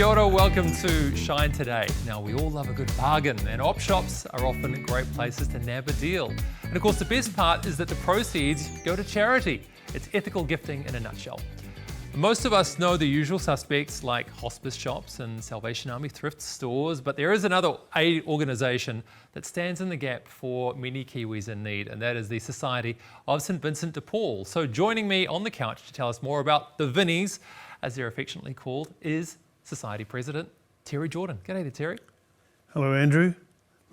Kia ora, welcome to Shine Today. Now, we all love a good bargain, and op shops are often great places to nab a deal. And of course, the best part is that the proceeds go to charity. It's ethical gifting in a nutshell. Most of us know the usual suspects like hospice shops and Salvation Army thrift stores, but there is another aid organisation that stands in the gap for many Kiwis in need, and that is the Society of St Vincent de Paul. So joining me on the couch to tell us more about the Vinnies, as they're affectionately called, is Society President Terry Jordan. G'day there, Terry. Hello, Andrew.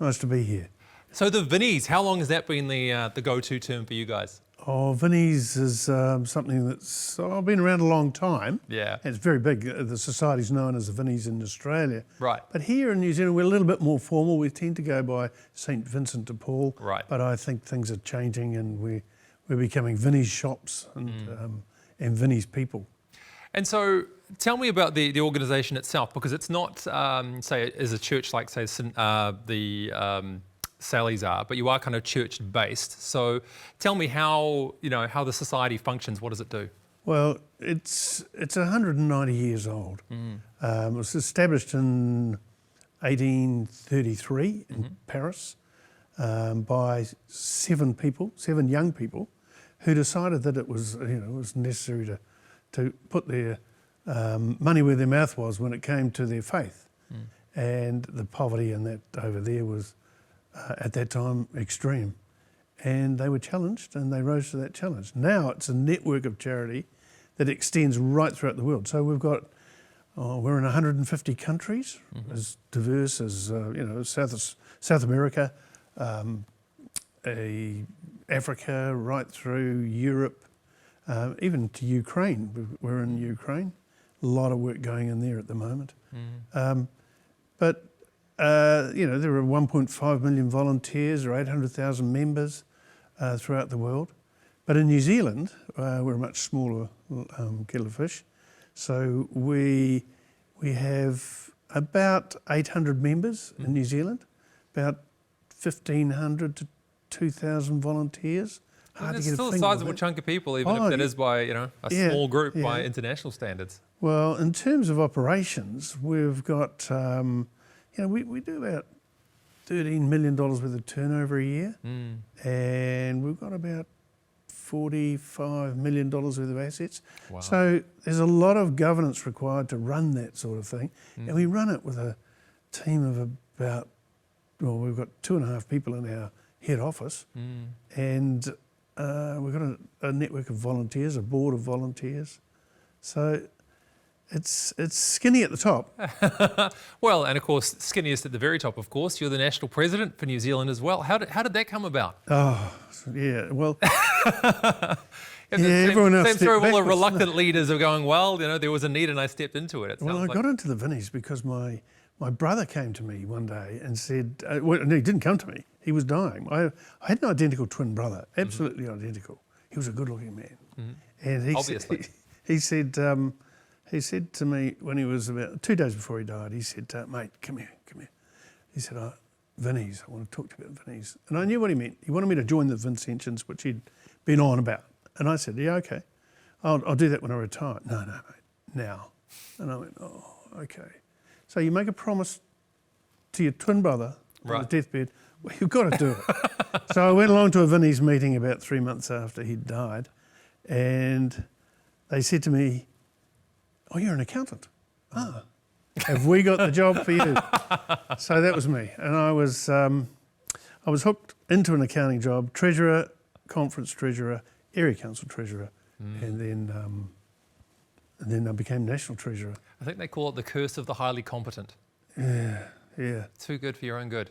Nice to be here. So the Vinnies, how long has that been the go-to term for you guys? Oh, Vinnies is something that's been around a long time. Yeah. It's very big. The society's known as the Vinnies in Australia. Right. But here in New Zealand, we're a little bit more formal. We tend to go by St Vincent de Paul. Right. But I think things are changing and we're becoming Vinnies shops and Vinnies people. And so tell me about the organisation itself, because it's not, say, as a church like, say, Sally's are, but you are kind of church-based. So tell me how the society functions. What does it do? Well, it's 190 years old. It was established in 1833 in Paris by seven young people, who decided that it was necessary to put their money where their mouth was when it came to their faith. And the poverty in that over there was at that time extreme. And they were challenged and they rose to that challenge. Now it's a network of charity that extends right throughout the world. So we've got, we're in 150 countries, as diverse as, South America, Africa, right through Europe, even to Ukraine. We're in Ukraine. A lot of work going in there at the moment. But there are 1.5 million volunteers or 800,000 members throughout the world. But in New Zealand, we're a much smaller kettle of fish. So we have about 800 members in New Zealand, about 1,500 to 2,000 volunteers. It's still a sizable chunk of people, even if that is by a small group by international standards. Well, in terms of operations, we've got, we do about $13 million worth of turnover a year, and we've got about $45 million worth of assets. Wow. So there's a lot of governance required to run that sort of thing, and we run it with a team of about, we've got 2.5 people in our head office, and we've got a network of volunteers, a board of volunteers. So it's skinny at the top. Well, and of course, skinniest at the very top, of course. You're the national president for New Zealand as well. How did that come about? Oh, yeah, well... everyone else. Same story of all the reluctant leaders are going, well, there was a need and I stepped into it. Well, I got into the Vinnies because my brother came to me one day and said, no, he didn't come to me, he was dying. I had an identical twin brother, absolutely identical. He was a good-looking man. And Obviously. He said to me when he was about 2 days before he died, he said, mate, come here. He said, Vinnies, I want to talk to you about Vinnies. And I knew what he meant. He wanted me to join the Vincentians, which he'd been on about. And I said, yeah, okay, I'll do that when I retire. No, mate, now. And I went, oh, okay. So you make a promise to your twin brother on his deathbed, well, you've got to do it. So I went along to a Vinnies meeting about 3 months after he'd died, and they said to me, oh, you're an accountant. Have we got the job for you? So that was me. And I was hooked into an accounting job, treasurer, conference treasurer, area council treasurer, and then I became national treasurer. I think they call it the curse of the highly competent. Yeah. Too good for your own good.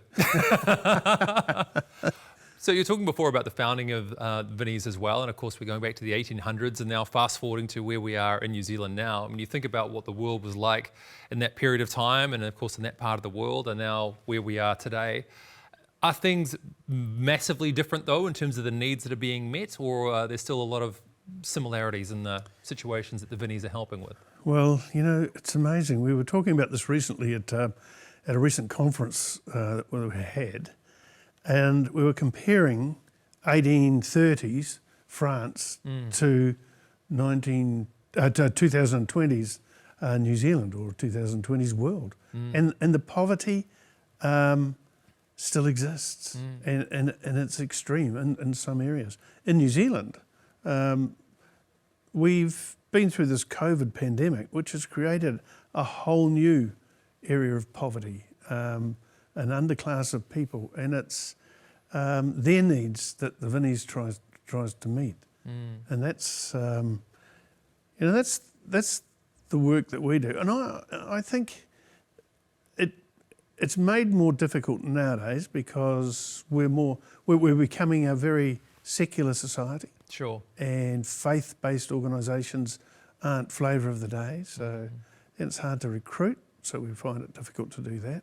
So you're talking before about the founding of Vinnies as well, and of course we're going back to the 1800s and now fast forwarding to where we are in New Zealand now. I mean, you think about what the world was like in that period of time and of course in that part of the world and now where we are today. Are things massively different though in terms of the needs that are being met, or are there still a lot of similarities in the situations that the Vinnies are helping with? Well, it's amazing. We were talking about this recently at a recent conference that we had, and we were comparing 1830s France to 2020s New Zealand or 2020's world. And the poverty still exists, and it's extreme in some areas. In New Zealand, we've been through this COVID pandemic, which has created a whole new area of poverty, an underclass of people, and it's their needs that the Vinnies tries to meet, and that's that's the work that we do, and I think it's made more difficult nowadays because we're becoming a very secular society. Sure. And faith-based organisations aren't flavour of the day, so it's hard to recruit, so we find it difficult to do that.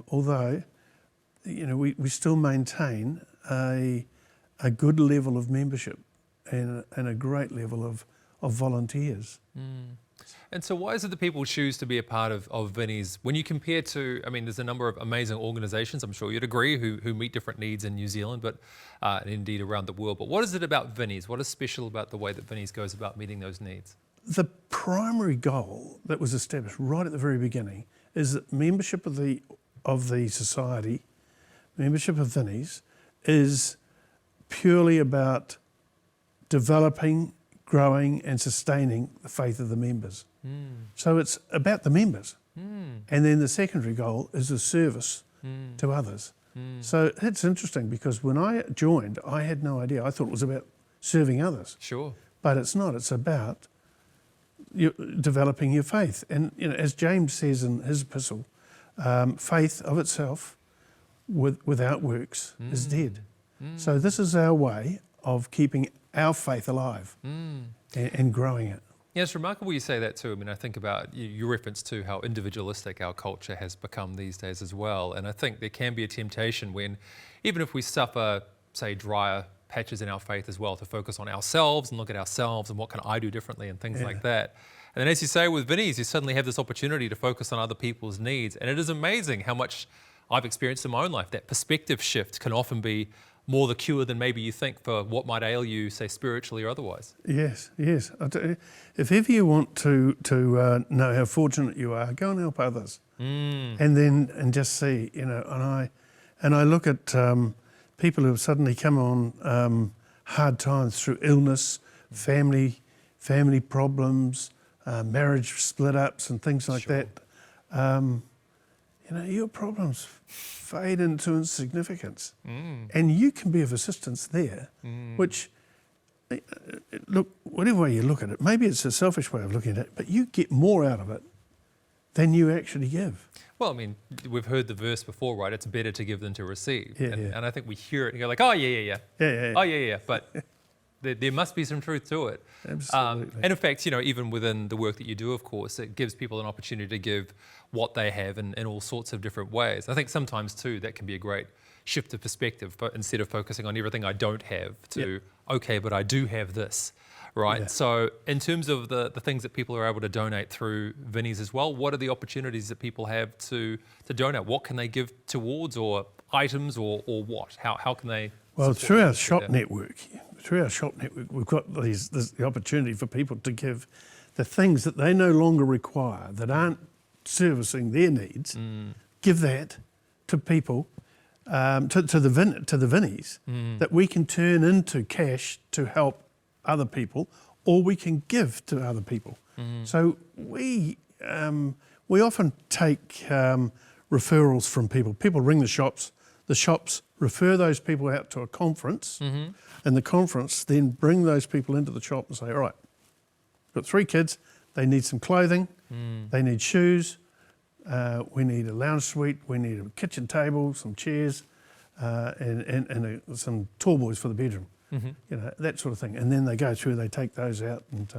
Although, we still maintain a good level of membership and a great level of volunteers. And so why is it that people choose to be a part of Vinnies? When you compare to, there's a number of amazing organisations, I'm sure you'd agree, who meet different needs in New Zealand, but and indeed around the world. But what is it about Vinnies? What is special about the way that Vinnies goes about meeting those needs? The primary goal that was established right at the very beginning is that membership of the society, membership of Vinnies, is purely about developing, growing and sustaining the faith of the members. So it's about the members. And then the secondary goal is the service to others. So it's interesting because when I joined, I had no idea. I thought it was about serving others. Sure. But it's not. It's about developing your faith. And as James says in his epistle, faith of itself without works is dead. So this is our way of keeping our faith alive and growing it. Yeah, it's remarkable you say that too. I think about your reference to how individualistic our culture has become these days as well. And I think there can be a temptation when, even if we suffer, say, drier patches in our faith as well, to focus on ourselves and look at ourselves and what can I do differently and things like that. And then as you say with Vinnies, you suddenly have this opportunity to focus on other people's needs. And it is amazing how much I've experienced in my own life. That perspective shift can often be more the cure than maybe you think for what might ail you, say, spiritually or otherwise. Yes. I tell you, if ever you want to know how fortunate you are, go and help others, and just see, and I look at people who have suddenly come on hard times through illness, family problems, marriage split-ups and things like that. Your problems fade into insignificance, and you can be of assistance there, which, look, whatever way you look at it, maybe it's a selfish way of looking at it, but you get more out of it than you actually give. Well, we've heard the verse before, right? It's better to give than to receive. Yeah, and I think we hear it and go like, oh, yeah. Oh, yeah. But there must be some truth to it. Absolutely. And in fact, even within the work that you do, of course, it gives people an opportunity to give what they have in all sorts of different ways. I think sometimes too, that can be a great shift of perspective, but instead of focusing on everything I don't have to, okay, but I do have this, right? Yeah. So in terms of the things that people are able to donate through Vinnies as well, what are the opportunities that people have to donate? What can they give towards, or items, or what? How can they? Well, through our shop network, we've got the opportunity for people to give the things that they no longer require, that aren't servicing their needs. Give that to people, to the Vinnies, that we can turn into cash to help other people, or we can give to other people. So we often take referrals from people. People ring the shops refer those people out to a conference, and the conference then bring those people into the shop and say, all right, we've got 3 kids, they need some clothing, they need shoes, we need a lounge suite, we need a kitchen table, some chairs, and some tall boys for the bedroom, that sort of thing. And then they go through, they take those out, and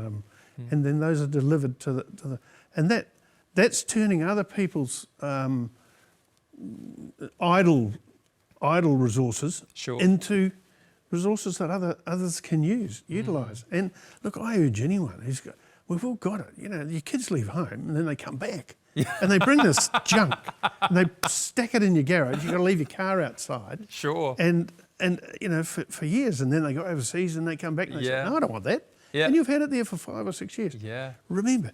then those are delivered to the and that's turning other people's idle resources into resources that others can utilise. And look, I urge anyone we've all got it. Your kids leave home and then they come back and they bring this junk and they stack it in your garage. You've got to leave your car outside. Sure. And for years, and then they go overseas and they come back and they say, no, I don't want that. Yeah. And you've had it there for 5 or 6 years. Yeah. Remember,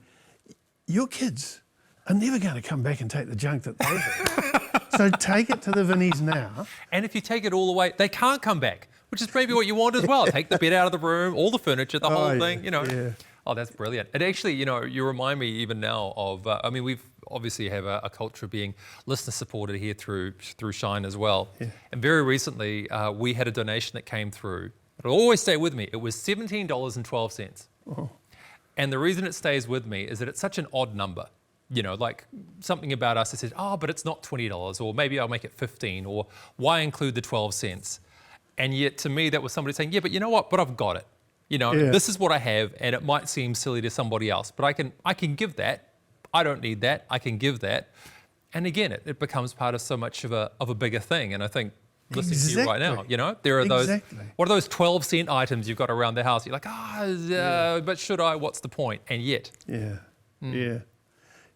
your kids are never going to come back and take the junk that they have. So take it to the Vinnies now. And if you take it all away, they can't come back, which is maybe what you want as well. Take the bed out of the room, all the furniture, the whole thing, you know. Yeah. Oh, that's brilliant. And actually, you know, you remind me even now of, I mean, we've obviously have a culture of being listener supported here through Shine as well. Yeah. And very recently, we had a donation that came through. It'll always stay with me. It was $17.12. Oh. And the reason it stays with me is that it's such an odd number. You know, like something about us that says, oh, but it's not $20, or maybe I'll make it 15, or why include the 12 cents? And yet to me, that was somebody saying, yeah, but you know what? But I've got it. You know, this is what I have, and it might seem silly to somebody else, but I can give that. I don't need that. I can give that. And again, it becomes part of so much of a bigger thing. And I think listening to you right now, you know, there are those, what are those 12 cent items you've got around the house? You're like, but should I? What's the point? And yet.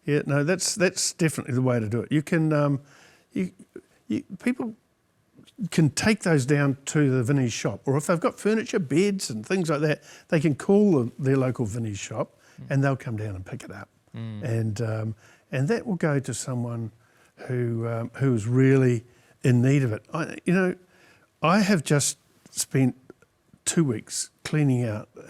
Yeah, no, that's definitely the way to do it. You can, people can take those down to the Vinnies shop, or if they've got furniture, beds and things like that, they can call their local Vinnies shop and they'll come down and pick it up. And that will go to someone who is really in need of it. I have just spent 2 weeks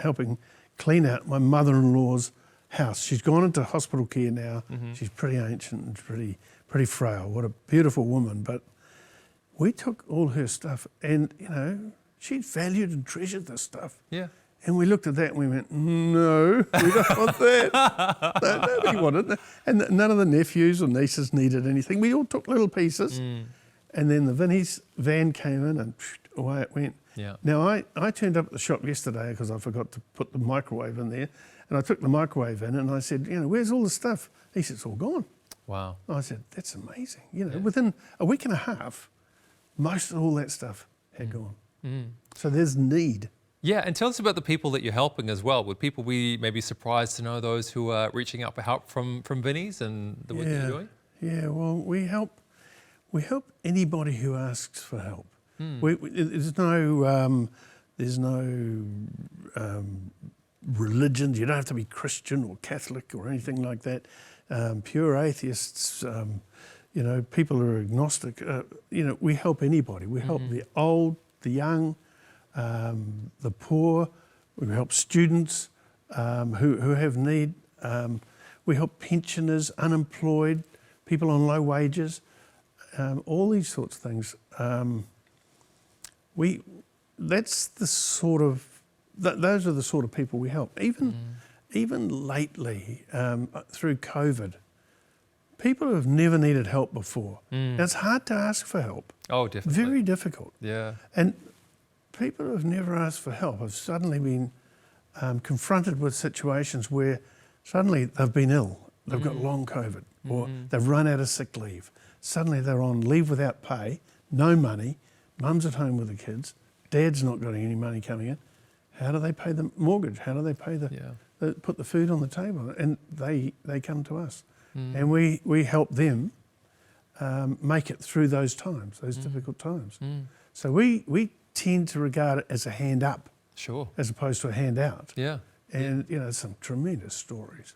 helping clean out my mother-in-law's house. She's gone into hospital care now. She's pretty ancient and pretty frail. What a beautiful woman. But we took all her stuff, and you know, she valued and treasured this stuff. Yeah. And we looked at that and we went, no, we don't want that. No, nobody wanted that. And none of the nephews or nieces needed anything. We all took little pieces. And then the Vinnies van came in and away it went. Yeah. Now, I turned up at the shop yesterday because I forgot to put the microwave in there. And I took the microwave in and I said, you know, where's all the stuff? He said, it's all gone. Wow. I said, that's amazing. You know, within a week and a half, most of all that stuff had gone. So there's need. Yeah, and tell us about the people that you're helping as well. Would people be maybe surprised to know those who are reaching out for help from Vinnies and the work you're doing? Yeah, well, we help anybody who asks for help. There's no religions. You don't have to be Christian or Catholic or anything like that. Pure atheists, you know, people who are agnostic. You know, we help anybody. We help the old, the young, the poor. We help students who have need. We help pensioners, unemployed, people on low wages, all these sorts of things. That's the sort of, those are the sort of people we help. Even lately, through COVID, people who have never needed help before. Now, it's hard to ask for help. Oh, definitely. Very difficult. Yeah. And people who have never asked for help have suddenly been confronted with situations where suddenly they've been ill, they've got long COVID, or they've run out of sick leave. Suddenly they're on leave without pay, no money, mum's at home with the kids, dad's not got any money coming in. How do they pay the mortgage? How do they pay put the food on the table? And they come to us. And we help them make it through those times, those difficult times. So we tend to regard it as a hand up, as opposed to a hand out. Yeah. And you know, some tremendous stories.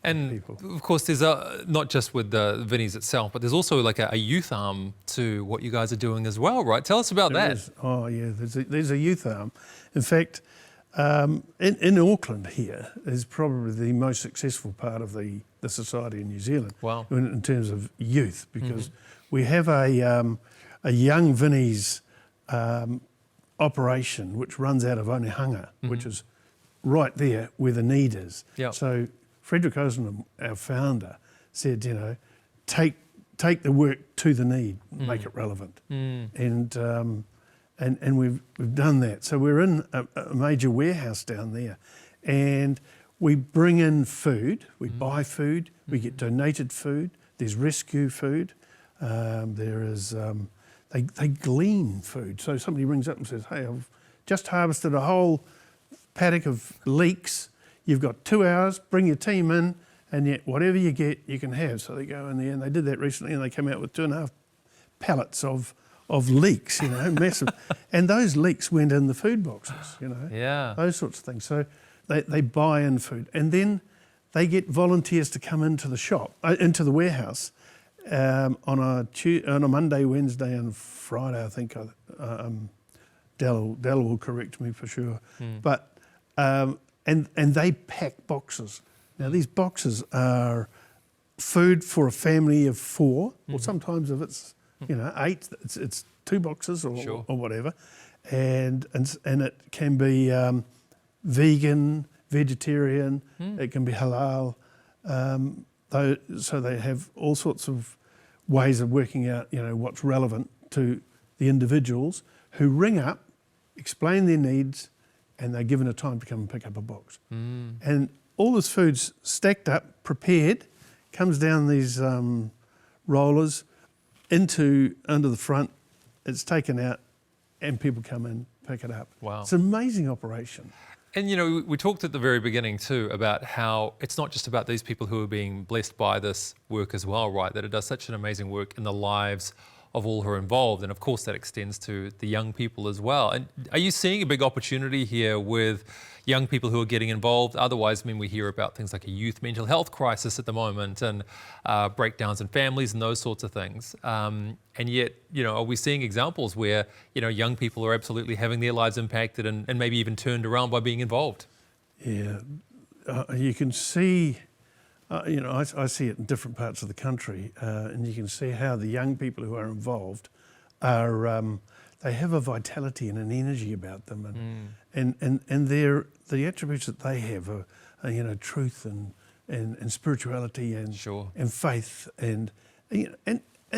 And of course, there's not just with the Vinnies itself, but there's also like a youth arm to what you guys are doing as well, right? Tell us about that. Oh yeah, there's a youth arm. In fact, in Auckland here is probably the most successful part of the society in New Zealand. Wow. In terms of youth, because we have a young Vinnies operation which runs out of Onehunga, which is right there where the need is. Yep. So Frederick Osenham, our founder, said, you know, take the work to the need, make it relevant. And we've done that. So we're in a major warehouse down there, and we bring in food, we buy food, we get donated food, there's rescue food, there is, they glean food. So somebody rings up and says, hey, I've just harvested a whole paddock of leeks, you've got 2 hours, bring your team in, and yet whatever you get, you can have. So they go in there, and they did that recently, and they came out with 2.5 pallets of leeks, you know, massive. And those leeks went in the food boxes, you know. Yeah. Those sorts of things. So they buy in food. And then they get volunteers to come into the shop, into the warehouse, on a Monday, Wednesday, and Friday. I think Dell will correct me for sure, but and they pack boxes. Now these boxes are food for a family of 4, or sometimes if it's 8, it's 2 boxes or whatever, and it can be vegan, vegetarian, it can be halal. So they have all sorts of ways of working out, what's relevant to the individuals who ring up, explain their needs, and they're given a time to come and pick up a box. And all this food's stacked up, prepared, comes down these rollers under the front. It's taken out, and people come in, pick it up. Wow. It's an amazing operation. And we talked at the very beginning too about how it's not just about these people who are being blessed by this work as well, right? That it does such an amazing work in the lives of all who are involved. And of course that extends to the young people as well. And are you seeing a big opportunity here with young people who are getting involved? Otherwise, we hear about things like a youth mental health crisis at the moment and breakdowns in families and those sorts of things. And yet, are we seeing examples where, young people are absolutely having their lives impacted and maybe even turned around by being involved? Yeah, you can see, I see it in different parts of the country, and you can see how the young people who are involved are, they have a vitality and an energy about them, and the attributes that they have are truth and spirituality and faith and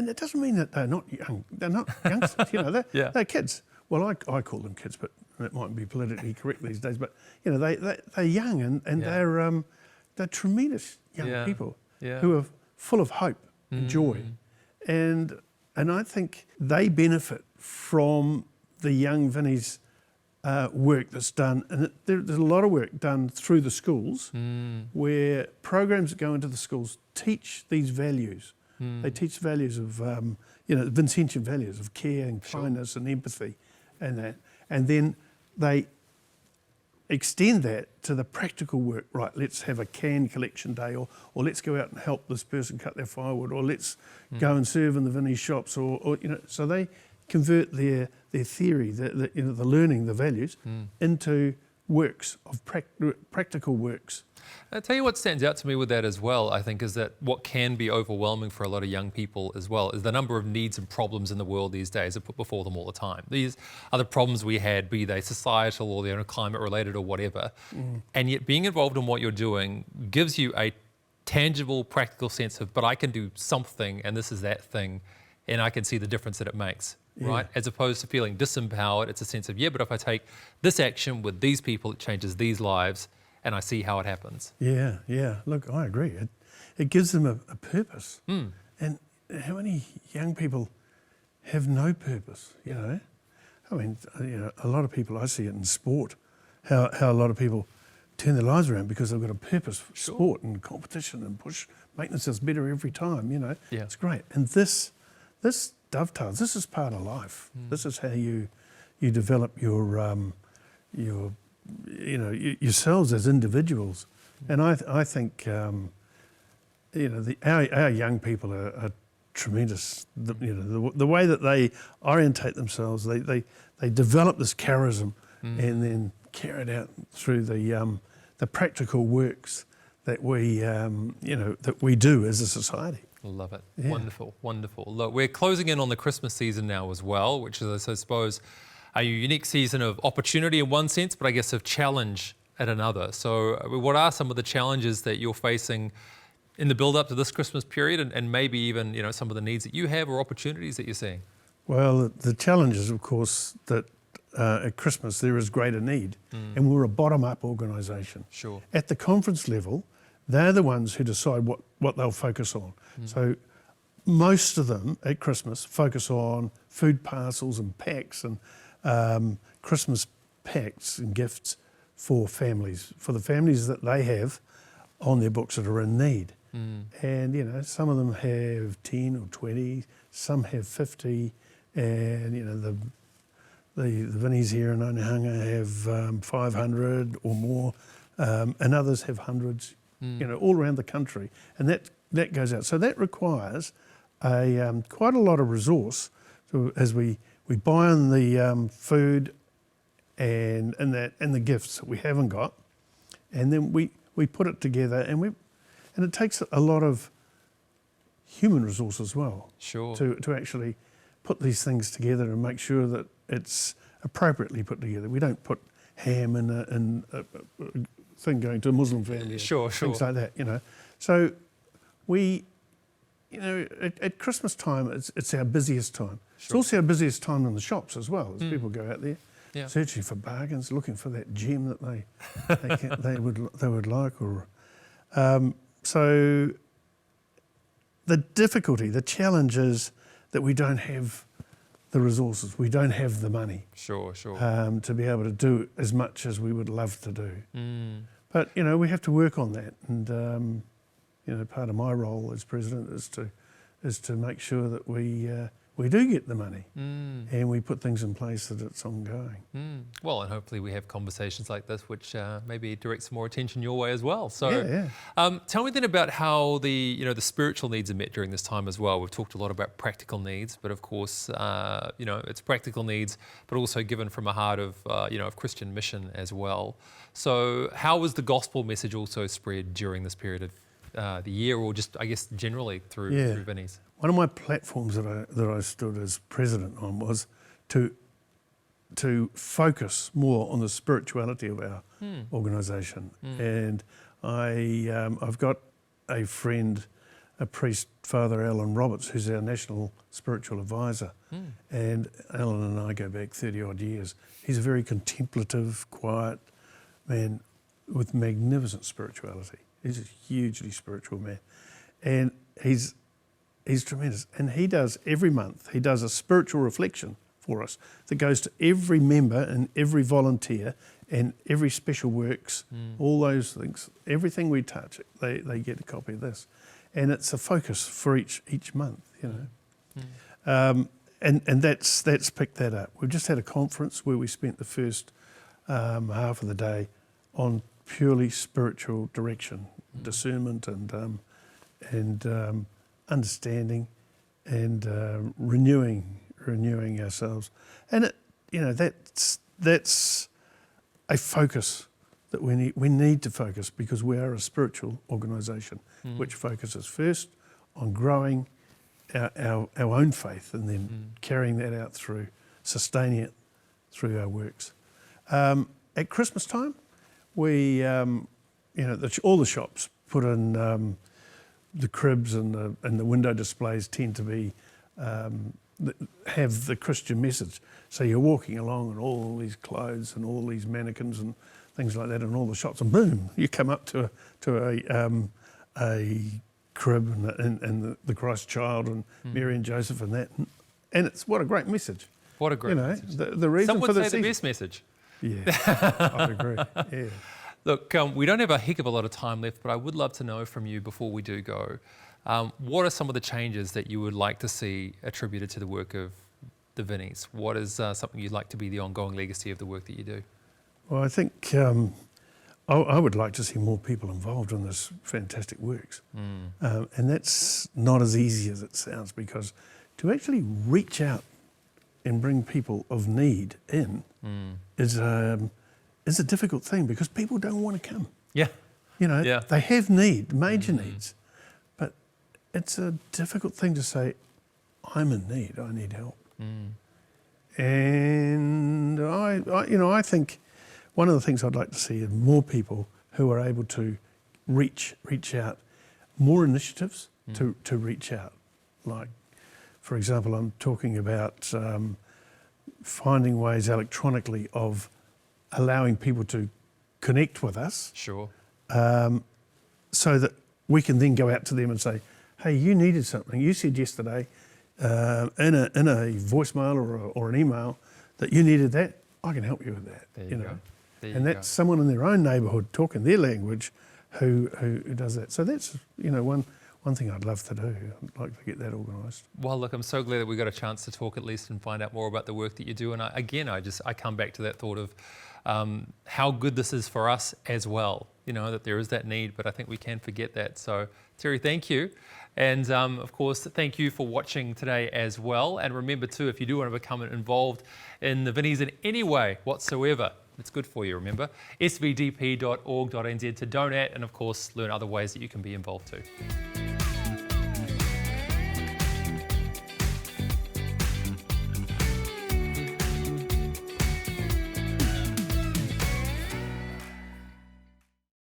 it doesn't mean that they're not young. They're not youngsters. They're kids. Well, I call them kids, but it mightn't be politically correct these days. But they're young and they're tremendous young people who are full of hope and joy, and I think they benefit from the young Vinnie's work that's done, and there's a lot of work done through the schools where programs that go into the schools teach these values. They teach values of, Vincentian values of care and kindness and empathy and that. And then they extend that to the practical work. Right, let's have a can collection day, or let's go out and help this person cut their firewood, or let's go and serve in the Vinnie shops, or so they convert their theory, the learning, the values, into works of practical works. I'll tell you what stands out to me with that as well, I think, is that what can be overwhelming for a lot of young people as well is the number of needs and problems in the world these days are put before them all the time. These are the problems we had, be they societal or they're climate related or whatever. And yet being involved in what you're doing gives you a tangible, practical sense of, but I can do something and this is that thing and I can see the difference that it makes. Right? As opposed to feeling disempowered, it's a sense of, but if I take this action with these people, it changes these lives and I see how it happens. Yeah. Look, I agree. It gives them a purpose. And how many young people have no purpose, a lot of people, I see it in sport, how a lot of people turn their lives around because they've got a purpose for sport and competition and making themselves better every time, It's great. And this dovetails. This is part of life. This is how you develop yourselves as individuals. And I think our young people are tremendous. The way that they orientate themselves, they develop this charism and then carry it out through the practical works that we do as a society. Love it. Yeah. Wonderful, wonderful. Look, we're closing in on the Christmas season now as well, which is, I suppose, a unique season of opportunity in one sense, but I guess of challenge at another. So what are some of the challenges that you're facing in the build-up to this Christmas period and maybe even, some of the needs that you have or opportunities that you're seeing? Well, the challenge is, of course, that at Christmas there is greater need, and we're a bottom-up organisation. Sure. At the conference level, they're the ones who decide what they'll focus on. So most of them at Christmas focus on food parcels and packs and Christmas packs and gifts for the families that they have on their books that are in need. And, some of them have 10 or 20, some have 50, and, the Vinnies here in Onehunga have 500 or more, and others have hundreds. all around the country, and that goes out. So that requires quite a lot of resource as we buy in the food and the gifts that we haven't got, and then we put it together, and it takes a lot of human resource as well. Sure. To actually put these things together and make sure that it's appropriately put together. We don't put ham in a thing going to a Muslim family. Sure. Things like that, So we, at Christmas time, it's our busiest time. Sure. It's also our busiest time in the shops as well, as people go out there searching for bargains, looking for that gem that they would like. Or so the difficulty, the challenge is that we don't have the resources, we don't have the money. Sure. To be able to do as much as we would love to do. But we have to work on that, and part of my role as president is to make sure that we do get the money, and we put things in place that it's ongoing. Well, and hopefully we have conversations like this, which maybe direct some more attention your way as well. So, tell me then about how the spiritual needs are met during this time as well. We've talked a lot about practical needs, but of course, it's practical needs, but also given from a heart of Christian mission as well. So, how was the gospel message also spread during this period of the year, or just I guess generally through Vinnie's? One of my platforms that I stood as president on was to focus more on the spirituality of our organisation. And I've got a friend, a priest, Father Alan Roberts, who's our national spiritual advisor. And Alan and I go back 30 odd years. He's a very contemplative, quiet man with magnificent spirituality. He's a hugely spiritual man. And he's tremendous. And he does, every month, he does a spiritual reflection for us that goes to every member and every volunteer and every special works, all those things. Everything we touch, they get a copy of this. And it's a focus for each month, And that's picked that up. We've just had a conference where we spent the first half of the day on purely spiritual direction, discernment and understanding and renewing ourselves, and that's a focus that we need to focus, because we are a spiritual organisation which focuses first on growing our own faith and then carrying that out through sustaining it through our works. At Christmas time, we all the shops put in. The cribs and the window displays tend to be have the Christian message. So you're walking along and all these clothes and all these mannequins and things like that in all the shops, and boom, you come up to a crib and the Christ child and Mary and Joseph and that, and it's what a great message. What a great message. The reason Some would for the say the best message. Yeah, I agree. Yeah. Look, we don't have a heck of a lot of time left, but I would love to know from you before we do go, what are some of the changes that you would like to see attributed to the work of the Vinnies? What is something you'd like to be the ongoing legacy of the work that you do? Well, I think I would like to see more people involved in this fantastic works. And that's not as easy as it sounds, because to actually reach out and bring people of need in is a difficult thing, because people don't want to come. Yeah. They have major needs, but it's a difficult thing to say, I'm in need, I need help. And I think one of the things I'd like to see is more people who are able to reach out, more initiatives to reach out. Like, for example, I'm talking about finding ways electronically of allowing people to connect with us. Sure. So that we can then go out to them and say, hey, you needed something. You said yesterday in a voicemail or an email that you needed that. I can help you with that. There you go. And that's someone in their own neighbourhood talking their language who does that. So that's one thing I'd love to do. I'd like to get that organised. Well, look, I'm so glad that we got a chance to talk at least and find out more about the work that you do. And I come back to that thought of how good this is for us as well. you know, that there is that need, but I think we can forget that. So Terry, thank you. And of course, thank you for watching today as well. And remember too, if you do want to become involved in the Vinnies in any way whatsoever, it's good for you, remember, svdp.org.nz to donate and of course learn other ways that you can be involved too.